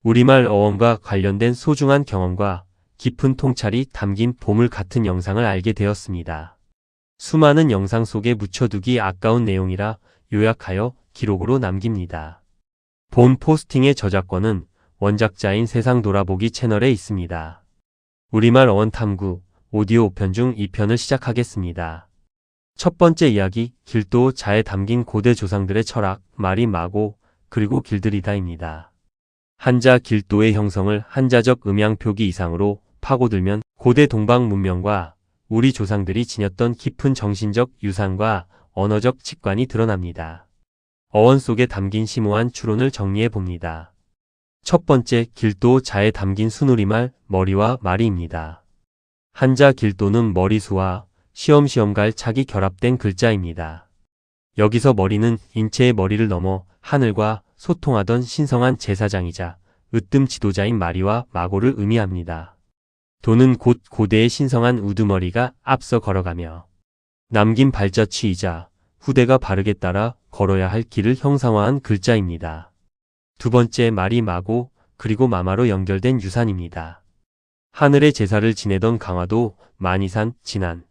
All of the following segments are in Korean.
우리말 어원과 관련된 소중한 경험과 깊은 통찰이 담긴 보물 같은 영상을 알게 되었습니다. 수많은 영상 속에 묻혀두기 아까운 내용이라 요약하여 기록으로 남깁니다. 본 포스팅의 저작권은 원작자인 세상 돌아보기 채널에 있습니다. 우리말 어원 탐구 오디오 5편 중 2편을 시작하겠습니다. 첫 번째 이야기, 길도 자에 담긴 고대 조상들의 철학, 말이 마고, 그리고 길들이다입니다. 한자 길도의 형성을 한자적 음양 표기 이상으로 파고들면 고대 동방 문명과 우리 조상들이 지녔던 깊은 정신적 유산과 언어적 직관이 드러납니다. 어원 속에 담긴 심오한 추론을 정리해 봅니다. 첫 번째, 길도 자에 담긴 순우리말, 머리와 말이입니다. 한자 길도는 머리수와 시험시험 갈 착이 결합된 글자입니다. 여기서 머리는 인체의 머리를 넘어 하늘과 소통하던 신성한 제사장이자 으뜸 지도자인 마리와 마고를 의미합니다. 도는 곧 고대의 신성한 우두머리가 앞서 걸어가며 남긴 발자취이자 후대가 바르게 따라 걸어야 할 길을 형상화한 글자입니다. 두 번째, 말이 마고 그리고 마마로 연결된 유산입니다. 하늘의 제사를 지내던 강화도, 만이산, 진안,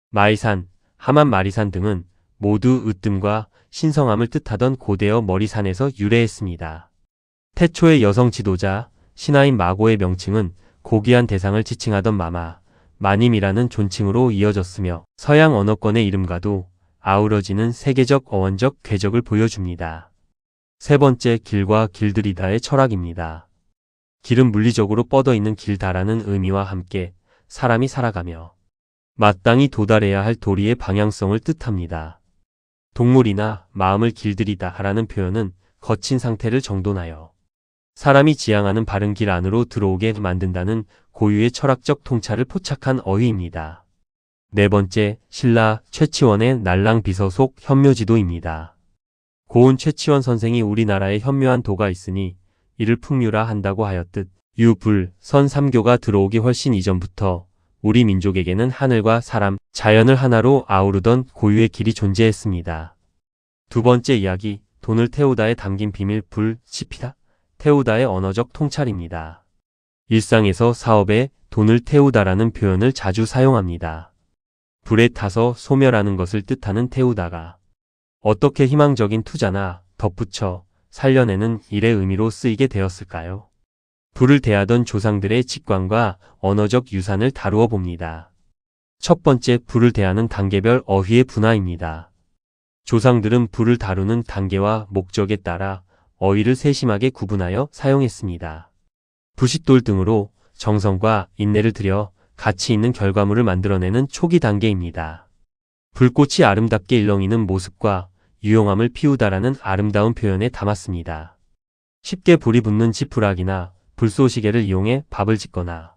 마이산, 하만 마리산 등은 모두 으뜸과 신성함을 뜻하던 고대어 머리산에서 유래했습니다. 태초의 여성 지도자, 신하인 마고의 명칭은 고귀한 대상을 지칭하던 마마, 마님이라는 존칭으로 이어졌으며 서양 언어권의 이름과도 아우러지는 세계적 어원적 궤적을 보여줍니다. 세 번째, 길과 길들이다의 철학입니다. 길은 물리적으로 뻗어있는 길다라는 의미와 함께 사람이 살아가며 마땅히 도달해야 할 도리의 방향성을 뜻합니다. 동물이나 마음을 길들이다 라는 표현은 거친 상태를 정돈하여 사람이 지향하는 바른 길 안으로 들어오게 만든다는 고유의 철학적 통찰을 포착한 어휘입니다. 네 번째, 신라 최치원의 날랑비서 속 현묘지도입니다. 고은 최치원 선생이 우리나라에 현묘한 도가 있으니 이를 풍류라 한다고 하였듯 유, 불, 선 3교가 들어오기 훨씬 이전부터 우리 민족에게는 하늘과 사람, 자연을 하나로 아우르던 고유의 길이 존재했습니다. 두 번째 이야기, 돈을 태우다에 담긴 비밀, 불, 지피다, 태우다의 언어적 통찰입니다. 일상에서 사업에 돈을 태우다라는 표현을 자주 사용합니다. 불에 타서 소멸하는 것을 뜻하는 태우다가 어떻게 희망적인 투자나 덧붙여 살려내는 일의 의미로 쓰이게 되었을까요? 불을 대하던 조상들의 직관과 언어적 유산을 다루어 봅니다. 첫 번째, 불을 대하는 단계별 어휘의 분화입니다. 조상들은 불을 다루는 단계와 목적에 따라 어휘를 세심하게 구분하여 사용했습니다. 부싯돌 등으로 정성과 인내를 들여 가치 있는 결과물을 만들어내는 초기 단계입니다. 불꽃이 아름답게 일렁이는 모습과 유용함을 피우다라는 아름다운 표현에 담았습니다. 쉽게 불이 붙는 지푸라기나 불쏘시개를 이용해 밥을 짓거나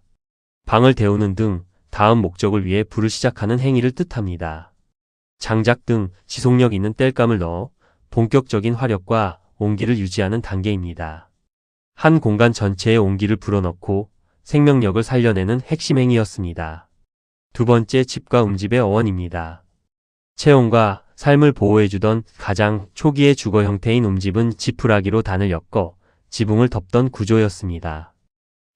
방을 데우는 등 다음 목적을 위해 불을 시작하는 행위를 뜻합니다. 장작 등 지속력 있는 땔감을 넣어 본격적인 화력과 온기를 유지하는 단계입니다. 한 공간 전체에 온기를 불어넣고 생명력을 살려내는 핵심 행위였습니다. 두 번째, 집과 움집의 어원입니다. 체온과 삶을 보호해주던 가장 초기의 주거 형태인 움집은 지푸라기로 단을 엮어 지붕을 덮던 구조였습니다.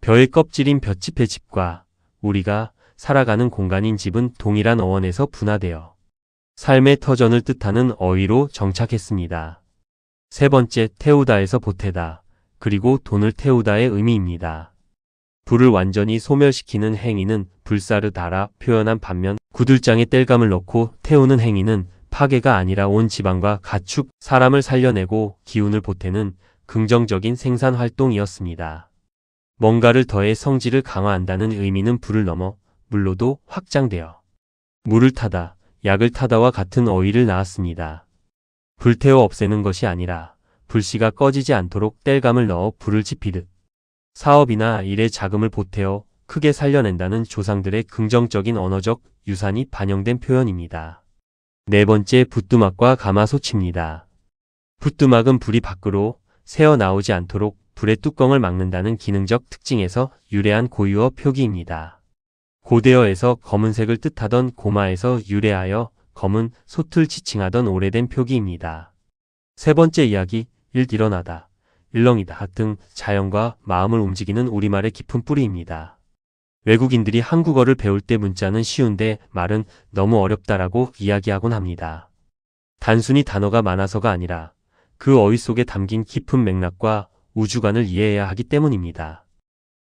벼의 껍질인 볏짚의 집과 우리가 살아가는 공간인 집은 동일한 어원에서 분화되어 삶의 터전을 뜻하는 어휘로 정착했습니다. 세 번째, 태우다에서 보태다, 그리고 돈을 태우다의 의미입니다. 불을 완전히 소멸시키는 행위는 불사르다라 표현한 반면 구들장에 땔감을 넣고 태우는 행위는 파괴가 아니라 온 지방과 가축, 사람을 살려내고 기운을 보태는 긍정적인 생산 활동이었습니다. 뭔가를 더해 성질을 강화한다는 의미는 불을 넘어 물로도 확장되어 물을 타다, 약을 타다와 같은 어휘를 낳았습니다. 불태워 없애는 것이 아니라 불씨가 꺼지지 않도록 땔감을 넣어 불을 지피듯 사업이나 일의 자금을 보태어 크게 살려낸다는 조상들의 긍정적인 언어적 유산이 반영된 표현입니다. 네 번째, 붓두막과 가마솥입니다. 붓두막은 불이 밖으로 새어나오지 않도록 불의 뚜껑을 막는다는 기능적 특징에서 유래한 고유어 표기입니다. 고대어에서 검은색을 뜻하던 고마에서 유래하여 검은 솥을 지칭하던 오래된 표기입니다. 세 번째 이야기, 일어나다. 일렁이다 등 자연과 마음을 움직이는 우리말의 깊은 뿌리입니다. 외국인들이 한국어를 배울 때 문자는 쉬운데 말은 너무 어렵다라고 이야기하곤 합니다. 단순히 단어가 많아서가 아니라 그 어휘 속에 담긴 깊은 맥락과 우주관을 이해해야 하기 때문입니다.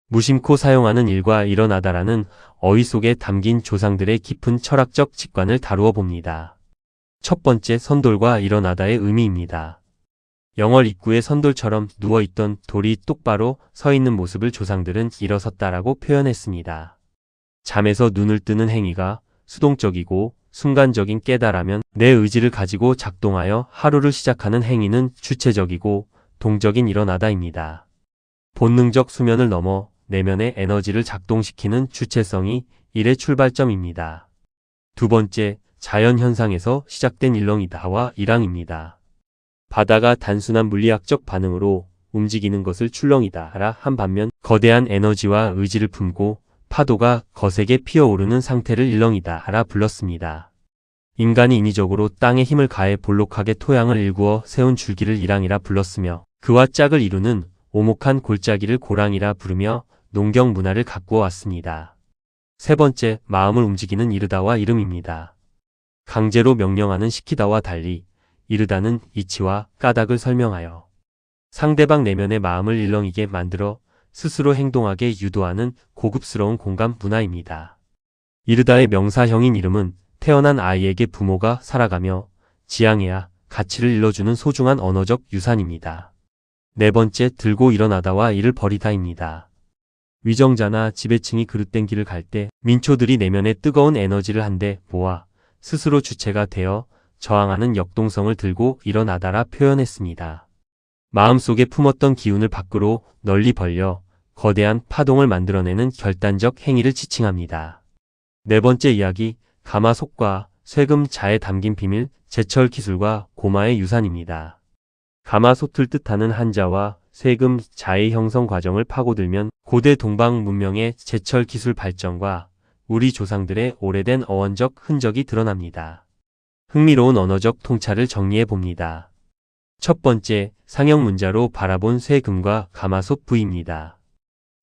무심코 사용하는 일과 일어나다라는 어휘 속에 담긴 조상들의 깊은 철학적 직관을 다루어 봅니다. 첫 번째, 선돌과 일어나다의 의미입니다. 영월 입구의 선돌처럼 누워있던 돌이 똑바로 서 있는 모습을 조상들은 일어섰다라고 표현했습니다. 잠에서 눈을 뜨는 행위가 수동적이고 순간적인 깨달으면 내 의지를 가지고 작동하여 하루를 시작하는 행위는 주체적이고 동적인 일어나다입니다. 본능적 수면을 넘어 내면의 에너지를 작동시키는 주체성이 일의 출발점입니다. 두 번째, 자연현상에서 시작된 일렁이다와 일항입니다. 바다가 단순한 물리학적 반응으로 움직이는 것을 출렁이다라 한 반면 거대한 에너지와 의지를 품고 파도가 거세게 피어오르는 상태를 일렁이다라 불렀습니다. 인간이 인위적으로 땅에 힘을 가해 볼록하게 토양을 일구어 세운 줄기를 일항이라 불렀으며 그와 짝을 이루는 오목한 골짜기를 고랑이라 부르며 농경 문화를 가꾸어 왔습니다. 세 번째, 마음을 움직이는 이르다와 이름입니다. 강제로 명령하는 시키다와 달리 이르다는 이치와 까닭을 설명하여 상대방 내면의 마음을 일렁이게 만들어 스스로 행동하게 유도하는 고급스러운 공감 문화입니다. 이르다의 명사형인 이름은 태어난 아이에게 부모가 살아가며 지향해야 가치를 일러주는 소중한 언어적 유산입니다. 네 번째, 들고 일어나다와 일을 벌이다입니다. 위정자나 지배층이 그릇된 길을 갈 때 민초들이 내면의 뜨거운 에너지를 한데 모아 스스로 주체가 되어 저항하는 역동성을 들고 일어나다라 표현했습니다. 마음속에 품었던 기운을 밖으로 널리 벌려 거대한 파동을 만들어내는 결단적 행위를 지칭합니다. 네 번째 이야기, 가마솥과 쇠금자에 담긴 비밀, 제철 기술과 고마의 유산입니다. 가마솥을 뜻하는 한자와 쇠금자의 형성 과정을 파고들면 고대 동방 문명의 제철 기술 발전과 우리 조상들의 오래된 어원적 흔적이 드러납니다. 흥미로운 언어적 통찰을 정리해 봅니다. 첫 번째, 상형 문자로 바라본 쇠금과 가마솥 부위입니다.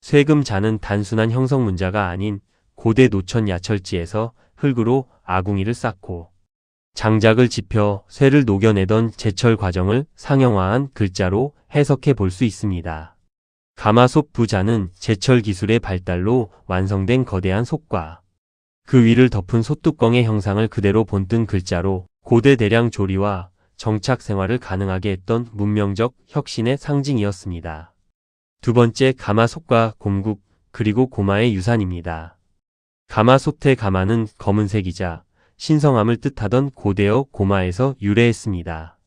쇠금자는 단순한 형성 문자가 아닌 고대 노천 야철지에서 흙으로 아궁이를 쌓고 장작을 지펴 쇠를 녹여내던 제철 과정을 상형화한 글자로 해석해 볼 수 있습니다. 가마솥 부자는 제철 기술의 발달로 완성된 거대한 솥과 그 위를 덮은 솥뚜껑의 형상을 그대로 본뜬 글자로 고대 대량 조리와 정착 생활을 가능하게 했던 문명적 혁신의 상징이었습니다. 두 번째, 가마솥과 곰국 그리고 고마의 유산입니다. 가마솥의 가마는 검은색이자 신성함을 뜻하던 고대어 고마에서 유래했습니다.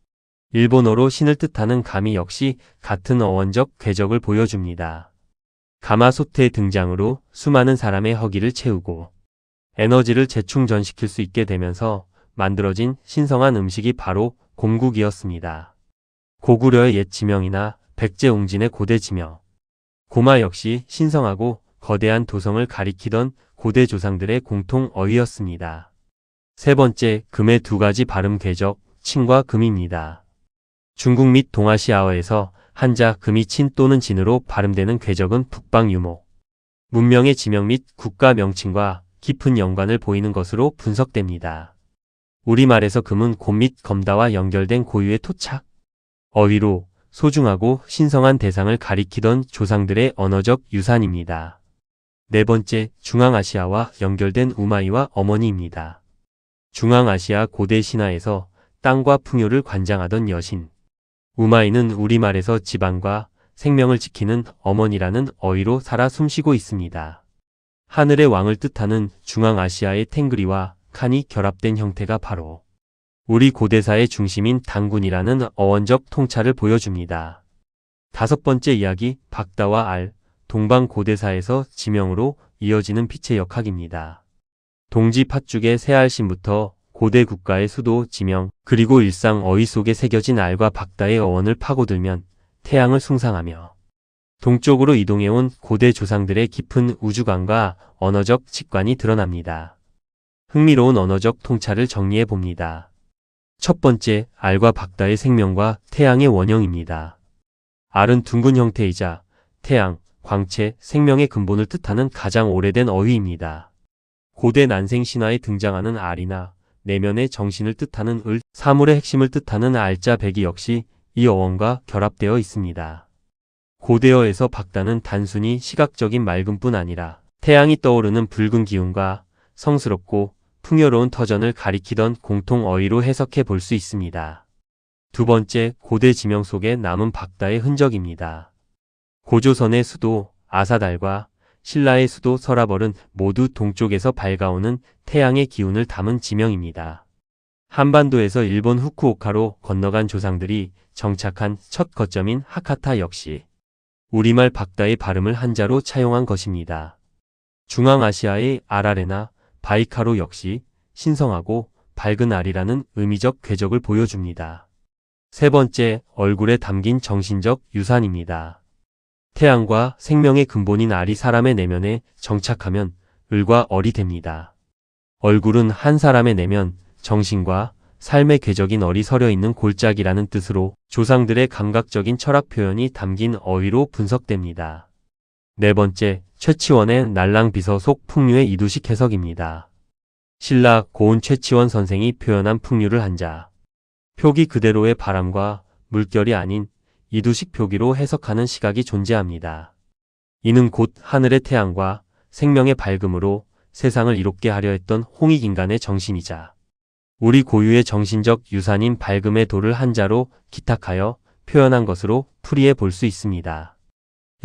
일본어로 신을 뜻하는 가미 역시 같은 어원적 궤적을 보여줍니다. 가마솥의 등장으로 수많은 사람의 허기를 채우고 에너지를 재충전시킬 수 있게 되면서 만들어진 신성한 음식이 바로 곰국이었습니다. 고구려의 옛 지명이나 백제옹진의 고대 지명, 고마 역시 신성하고 거대한 도성을 가리키던 고대 조상들의 공통 어휘였습니다. 세 번째, 금의 두 가지 발음 궤적, 친과 금입니다. 중국 및 동아시아어에서 한자 금이 친 또는 진으로 발음되는 궤적은 북방 유목, 문명의 지명 및 국가 명칭과 깊은 연관을 보이는 것으로 분석됩니다. 우리말에서 금은 곰 및 검다와 연결된 고유의 토착, 어휘로 소중하고 신성한 대상을 가리키던 조상들의 언어적 유산입니다. 네 번째, 중앙아시아와 연결된 우마이와 어머니입니다. 중앙아시아 고대 신화에서 땅과 풍요를 관장하던 여신, 우마이는 우리말에서 지방과 생명을 지키는 어머니라는 어휘로 살아 숨쉬고 있습니다. 하늘의 왕을 뜻하는 중앙아시아의 탱그리와 칸이 결합된 형태가 바로 우리 고대사의 중심인 단군이라는 어원적 통찰을 보여줍니다. 다섯 번째 이야기, 박다와 알, 동방 고대사에서 지명으로 이어지는 빛의 역학입니다. 동지 팥죽의 새알신부터 고대 국가의 수도 지명, 그리고 일상 어휘 속에 새겨진 알과 박다의 어원을 파고들면 태양을 숭상하며 동쪽으로 이동해온 고대 조상들의 깊은 우주관과 언어적 직관이 드러납니다. 흥미로운 언어적 통찰을 정리해 봅니다. 첫 번째, 알과 박다의 생명과 태양의 원형입니다. 알은 둥근 형태이자 태양, 광채, 생명의 근본을 뜻하는 가장 오래된 어휘입니다. 고대 난생 신화에 등장하는 알이나 내면의 정신을 뜻하는 을, 사물의 핵심을 뜻하는 알자 백이 역시 이 어원과 결합되어 있습니다. 고대어에서 박다는 단순히 시각적인 맑음뿐 아니라 태양이 떠오르는 붉은 기운과 성스럽고 풍요로운 터전을 가리키던 공통 어휘로 해석해 볼 수 있습니다. 두 번째, 고대 지명 속에 남은 박다의 흔적입니다. 고조선의 수도 아사달과 신라의 수도 서라벌은 모두 동쪽에서 밝아오는 태양의 기운을 담은 지명입니다. 한반도에서 일본 후쿠오카로 건너간 조상들이 정착한 첫 거점인 하카타 역시 우리말 박다의 발음을 한자로 차용한 것입니다. 중앙아시아의 아라레나 바이카로 역시 신성하고 밝은 알이라는 의미적 궤적을 보여줍니다. 세 번째, 얼굴에 담긴 정신적 유산입니다. 태양과 생명의 근본인 알이 사람의 내면에 정착하면 을과 얼이 됩니다. 얼굴은 한 사람의 내면, 정신과 삶의 궤적인 얼이 서려 있는 골짜기라는 뜻으로 조상들의 감각적인 철학 표현이 담긴 어휘로 분석됩니다. 네 번째, 최치원의 날랑비서 속 풍류의 이두식 해석입니다. 신라 고운 최치원 선생이 표현한 풍류를 한자, 표기 그대로의 바람과 물결이 아닌 이두식 표기로 해석하는 시각이 존재합니다. 이는 곧 하늘의 태양과 생명의 밝음으로 세상을 이롭게 하려 했던 홍익인간의 정신이자 우리 고유의 정신적 유산인 밝음의 도를 한자로 기탁하여 표현한 것으로 풀이해 볼 수 있습니다.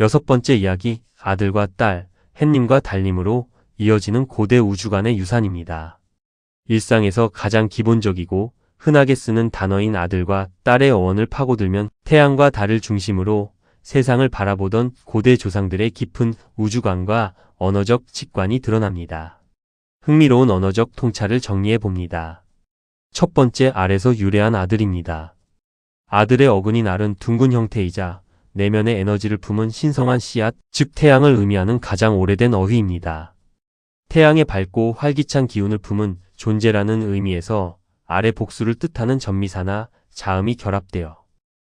여섯 번째 이야기, 아들과 딸, 햇님과 달님으로 이어지는 고대 우주관의 유산입니다. 일상에서 가장 기본적이고 흔하게 쓰는 단어인 아들과 딸의 어원을 파고들면 태양과 달을 중심으로 세상을 바라보던 고대 조상들의 깊은 우주관과 언어적 직관이 드러납니다. 흥미로운 언어적 통찰을 정리해 봅니다. 첫 번째, 알에서 유래한 아들입니다. 아들의 어근인 알은 둥근 형태이자 내면의 에너지를 품은 신성한 씨앗, 즉 태양을 의미하는 가장 오래된 어휘입니다. 태양의 밝고 활기찬 기운을 품은 존재라는 의미에서 알의 복수를 뜻하는 전미사나 자음이 결합되어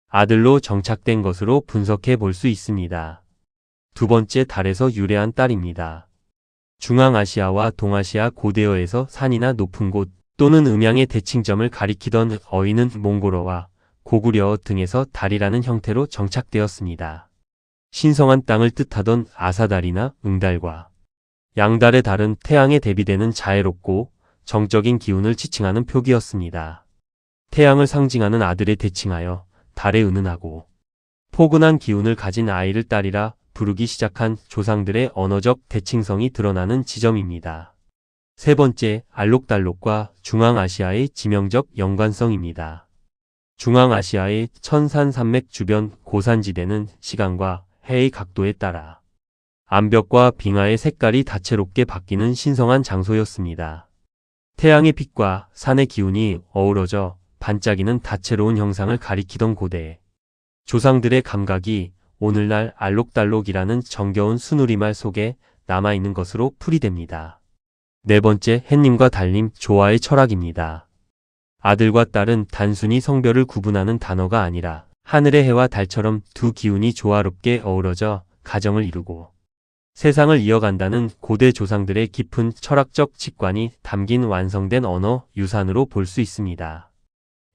아들로 정착된 것으로 분석해 볼 수 있습니다. 두 번째, 달에서 유래한 딸입니다. 중앙아시아와 동아시아 고대어에서 산이나 높은 곳 또는 음양의 대칭점을 가리키던 어휘는 몽골어와 고구려어 등에서 달이라는 형태로 정착되었습니다. 신성한 땅을 뜻하던 아사달이나 응달과 양달의 달은 태양에 대비되는 자애롭고 정적인 기운을 지칭하는 표기였습니다. 태양을 상징하는 아들에 대칭하여 달에 은은하고 포근한 기운을 가진 아이를 딸이라 부르기 시작한 조상들의 언어적 대칭성이 드러나는 지점입니다. 세 번째, 알록달록과 중앙아시아의 지명적 연관성입니다. 중앙아시아의 천산산맥 주변 고산지대는 시간과 해의 각도에 따라 암벽과 빙하의 색깔이 다채롭게 바뀌는 신성한 장소였습니다. 태양의 빛과 산의 기운이 어우러져 반짝이는 다채로운 형상을 가리키던 고대 조상들의 감각이 오늘날 알록달록이라는 정겨운 순우리말 속에 남아있는 것으로 풀이됩니다. 네 번째, 햇님과 달님, 조화의 철학입니다. 아들과 딸은 단순히 성별을 구분하는 단어가 아니라 하늘의 해와 달처럼 두 기운이 조화롭게 어우러져 가정을 이루고 세상을 이어간다는 고대 조상들의 깊은 철학적 직관이 담긴 완성된 언어 유산으로 볼 수 있습니다.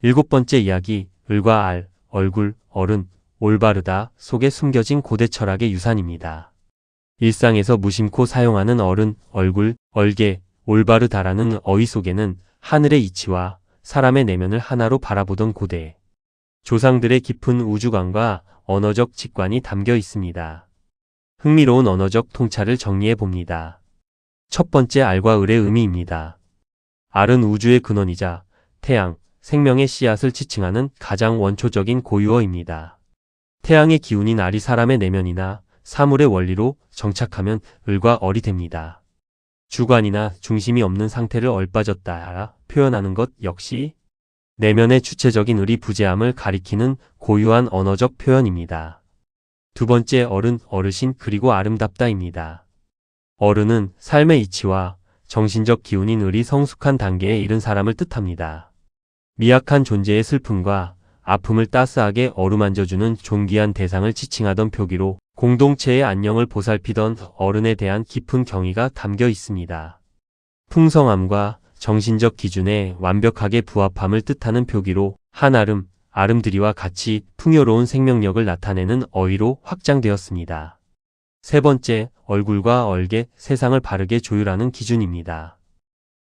일곱 번째 이야기, 을과 알, 얼굴, 어른, 올바르다 속에 숨겨진 고대 철학의 유산입니다. 일상에서 무심코 사용하는 어른, 얼굴, 얼개, 올바르다라는 어휘 속에는 하늘의 이치와 사람의 내면을 하나로 바라보던 고대 조상들의 깊은 우주관과 언어적 직관이 담겨 있습니다. 흥미로운 언어적 통찰을 정리해 봅니다. 첫 번째, 알과 을의 의미입니다. 알은 우주의 근원이자 태양, 생명의 씨앗을 지칭하는 가장 원초적인 고유어입니다. 태양의 기운인 알이 사람의 내면이나 사물의 원리로 정착하면 을과 얼이 됩니다. 주관이나 중심이 없는 상태를 얼빠졌다 표현하는 것 역시 내면의 주체적인 을이 부재함을 가리키는 고유한 언어적 표현입니다. 두 번째, 어른, 어르신 그리고 아름답다입니다. 어른은 삶의 이치와 정신적 기운인 을이 성숙한 단계에 이른 사람을 뜻합니다. 미약한 존재의 슬픔과 아픔을 따스하게 어루만져주는 존귀한 대상을 지칭하던 표기로 공동체의 안녕을 보살피던 어른에 대한 깊은 경의가 담겨 있습니다. 풍성함과 정신적 기준에 완벽하게 부합함을 뜻하는 표기로 한아름, 아름드리와 같이 풍요로운 생명력을 나타내는 어휘로 확장되었습니다. 세 번째, 얼굴과 얼개, 세상을 바르게 조율하는 기준입니다.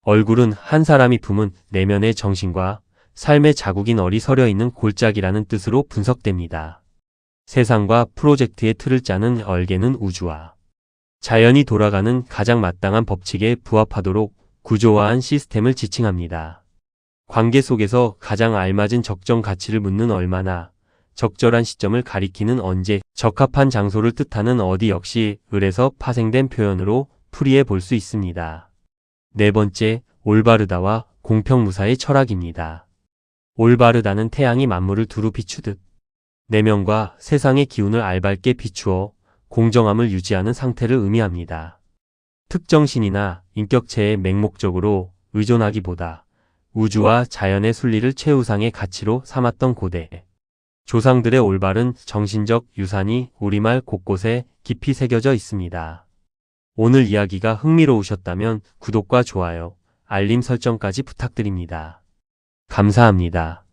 얼굴은 한 사람이 품은 내면의 정신과 삶의 자국인 얼이 서려 있는 골짜기라는 뜻으로 분석됩니다. 세상과 프로젝트의 틀을 짜는 얼개는 우주와 자연이 돌아가는 가장 마땅한 법칙에 부합하도록 구조화한 시스템을 지칭합니다. 관계 속에서 가장 알맞은 적정 가치를 묻는 얼마나, 적절한 시점을 가리키는 언제, 적합한 장소를 뜻하는 어디 역시 을에서 파생된 표현으로 풀이해 볼 수 있습니다. 네 번째, 올바르다와 공평무사의 철학입니다. 올바르다는 태양이 만물을 두루 비추듯 내면과 세상의 기운을 알맞게 비추어 공정함을 유지하는 상태를 의미합니다. 특정 신이나 인격체에 맹목적으로 의존하기보다 우주와 자연의 순리를 최우상의 가치로 삼았던 고대 조상들의 올바른 정신적 유산이 우리말 곳곳에 깊이 새겨져 있습니다. 오늘 이야기가 흥미로우셨다면 구독과 좋아요, 알림 설정까지 부탁드립니다. 감사합니다.